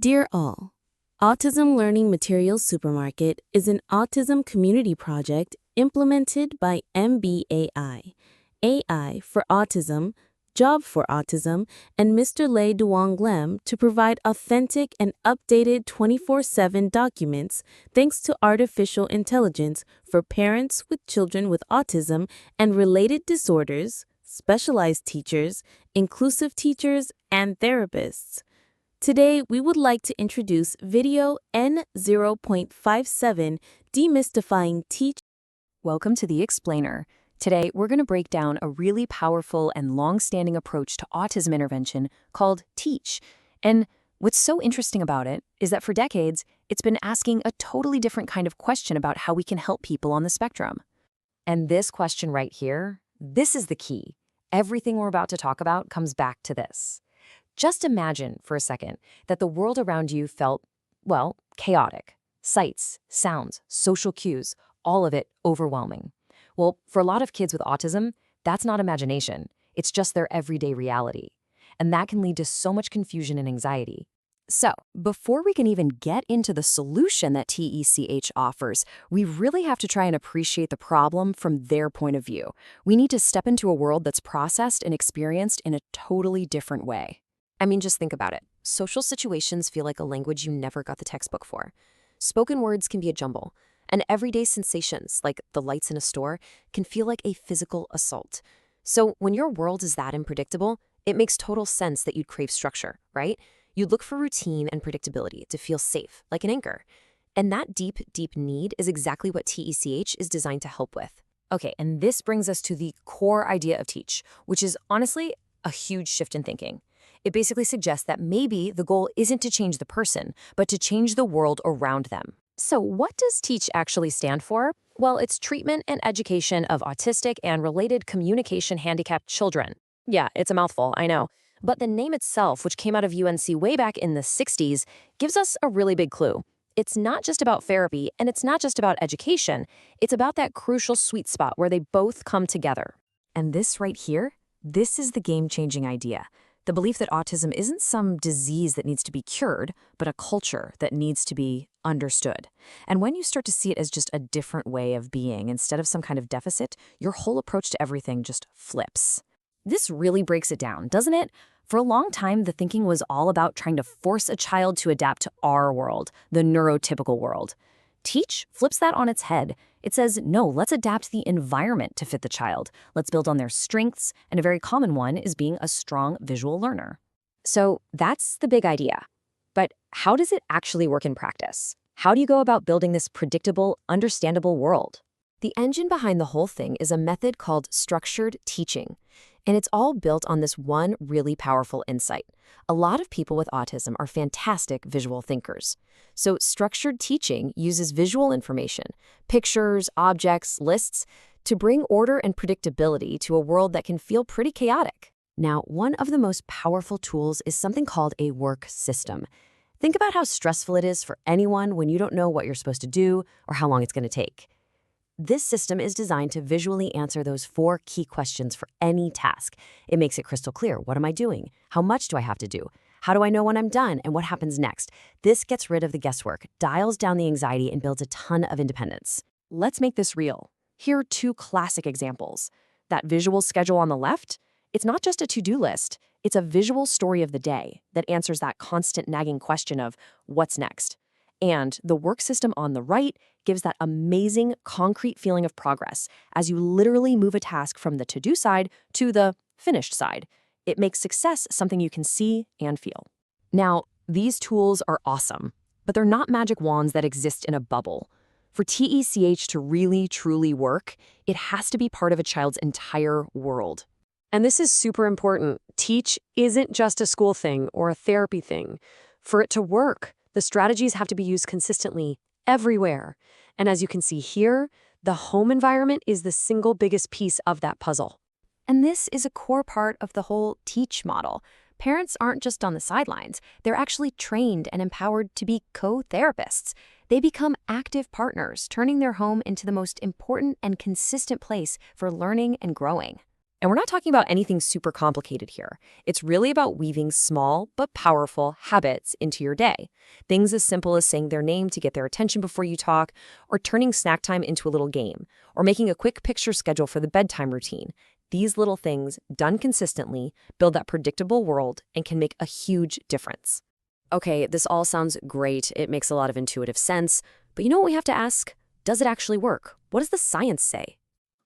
Dear all, Autism Learning Materials Supermarket is an autism community project implemented by NBAI, AI for Autism, Job4autism and Mr. Duong to provide authentic and updated 24/7 documents thanks to artificial intelligence for parents with children with autism and related disorders, specialized teachers, inclusive teachers, and therapists. Today, we would like to introduce video N0.57, Demystifying Teach. Welcome to The Explainer. Today, we're going to break down a really powerful and long-standing approach to autism intervention called teacch. And what's so interesting about it is that for decades, it's been asking a totally different kind of question about how we can help people on the spectrum. And this question right here, this is the key. Everything we're about to talk about comes back to this. Just imagine for a second that the world around you felt, well, chaotic. Sights, sounds, social cues, all of it overwhelming. Well, for a lot of kids with autism, that's not imagination. It's just their everyday reality. And that can lead to so much confusion and anxiety. So, before we can even get into the solution that teacch offers, we really have to try and appreciate the problem from their point of view. We need to step into a world that's processed and experienced in a totally different way. I mean, just think about it. Social situations feel like a language you never got the textbook for. Spoken words can be a jumble, and everyday sensations, like the lights in a store, can feel like a physical assault. So when your world is that unpredictable, it makes total sense that you'd crave structure, right? You'd look for routine and predictability to feel safe, like an anchor. And that deep, deep need is exactly what teacch is designed to help with. Okay, and this brings us to the core idea of teacch, which is honestly a huge shift in thinking. It basically suggests that maybe the goal isn't to change the person, but to change the world around them. So what does teacch actually stand for? Well, it's treatment and education of autistic and related communication handicapped children. Yeah, it's a mouthful, I know. But the name itself, which came out of UNC way back in the 60s, gives us a really big clue. It's not just about therapy, and it's not just about education. It's about that crucial sweet spot where they both come together. And this right here, this is the game-changing idea. The belief that autism isn't some disease that needs to be cured, but a culture that needs to be understood. And when you start to see it as just a different way of being instead of some kind of deficit, your whole approach to everything just flips. This really breaks it down, doesn't it? For a long time, the thinking was all about trying to force a child to adapt to our world, the neurotypical world. Teacch flips that on its head. It says, no, let's adapt the environment to fit the child. Let's build on their strengths, and a very common one is being a strong visual learner. So that's the big idea. But how does it actually work in practice? How do you go about building this predictable, understandable world? The engine behind the whole thing is a method called structured teaching. And it's all built on this one really powerful insight. A lot of people with autism are fantastic visual thinkers. So structured teaching uses visual information, pictures, objects, lists, to bring order and predictability to a world that can feel pretty chaotic. Now, one of the most powerful tools is something called a work system. Think about how stressful it is for anyone when you don't know what you're supposed to do or how long it's going to take. This system is designed to visually answer those 4 key questions for any task. It makes it crystal clear. What am I doing? How much do I have to do? How do I know when I'm done and what happens next? This gets rid of the guesswork, dials down the anxiety, and builds a ton of independence. Let's make this real. Here are 2 classic examples. That visual schedule on the left, it's not just a to-do list. It's a visual story of the day that answers that constant nagging question of what's next. And the work system on the right gives that amazing, concrete feeling of progress as you literally move a task from the to-do side to the finished side. It makes success something you can see and feel. Now, these tools are awesome, but they're not magic wands that exist in a bubble. For teacch to really, truly work, it has to be part of a child's entire world. And this is super important. Teacch isn't just a school thing or a therapy thing. For it to work, the strategies have to be used consistently, everywhere. And as you can see here, the home environment is the single biggest piece of that puzzle. And this is a core part of the whole teacch model. Parents aren't just on the sidelines. They're actually trained and empowered to be co-therapists. They become active partners, turning their home into the most important and consistent place for learning and growing. And we're not talking about anything super complicated here. It's really about weaving small but powerful habits into your day. Things as simple as saying their name to get their attention before you talk, or turning snack time into a little game, or making a quick picture schedule for the bedtime routine. These little things, done consistently, build that predictable world and can make a huge difference. Okay, this all sounds great. It makes a lot of intuitive sense. But you know what we have to ask? Does it actually work? What does the science say?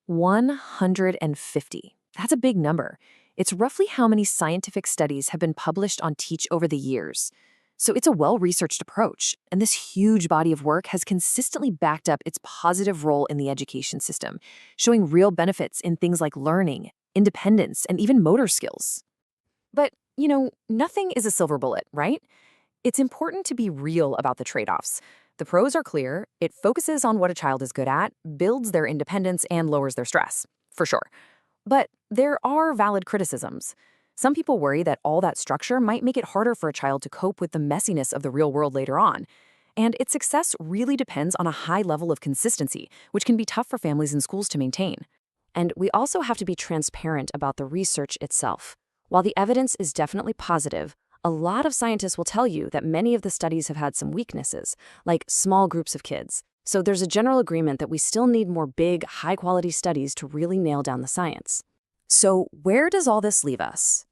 150. That's a big number. It's roughly how many scientific studies have been published on teacch over the years. So it's a well-researched approach, and this huge body of work has consistently backed up its positive role in the education system, showing real benefits in things like learning, independence, and even motor skills. But, nothing is a silver bullet, right? It's important to be real about the trade-offs. The pros are clear. It focuses on what a child is good at, builds their independence, and lowers their stress, for sure. But there are valid criticisms. Some people worry that all that structure might make it harder for a child to cope with the messiness of the real world later on. And its success really depends on a high level of consistency, which can be tough for families and schools to maintain. And we also have to be transparent about the research itself. While the evidence is definitely positive, a lot of scientists will tell you that many of the studies have had some weaknesses, like small groups of kids. So there's a general agreement that we still need more big, high-quality studies to really nail down the science. So where does all this leave us?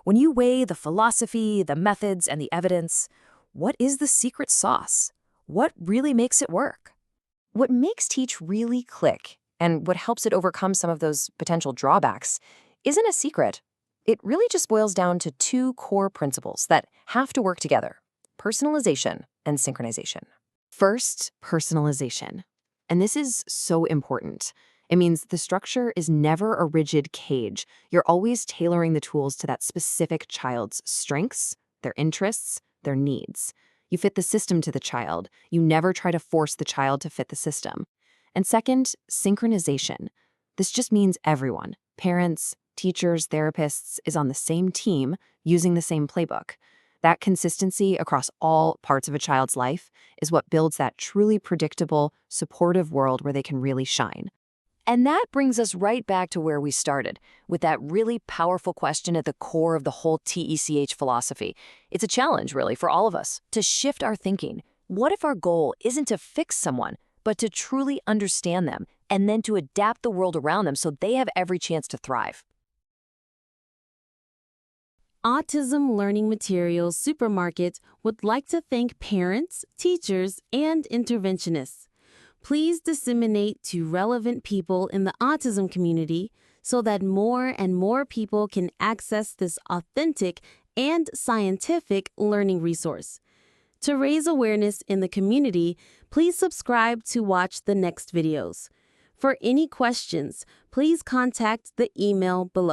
When you weigh the philosophy, the methods, and the evidence, what is the secret sauce? What really makes it work? What makes teacch really click, and what helps it overcome some of those potential drawbacks, isn't a secret. It really just boils down to two core principles that have to work together: personalization and synchronization. First, personalization. And this is so important. It means the structure is never a rigid cage. You're always tailoring the tools to that specific child's strengths, their interests, their needs. You fit the system to the child. You never try to force the child to fit the system. And second, synchronization. This just means everyone, parents, teachers, therapists, is on the same team using the same playbook. That consistency across all parts of a child's life is what builds that truly predictable, supportive world where they can really shine. And that brings us right back to where we started, with that really powerful question at the core of the whole teacch philosophy. It's a challenge, really, for all of us, to shift our thinking. What if our goal isn't to fix someone, but to truly understand them, and then to adapt the world around them so they have every chance to thrive? Autism Learning Materials Supermarket would like to thank parents, teachers, and interventionists. Please disseminate to relevant people in the autism community so that more and more people can access this authentic and scientific learning resource. To raise awareness in the community, please subscribe to watch the next videos. For any questions, please contact the email below.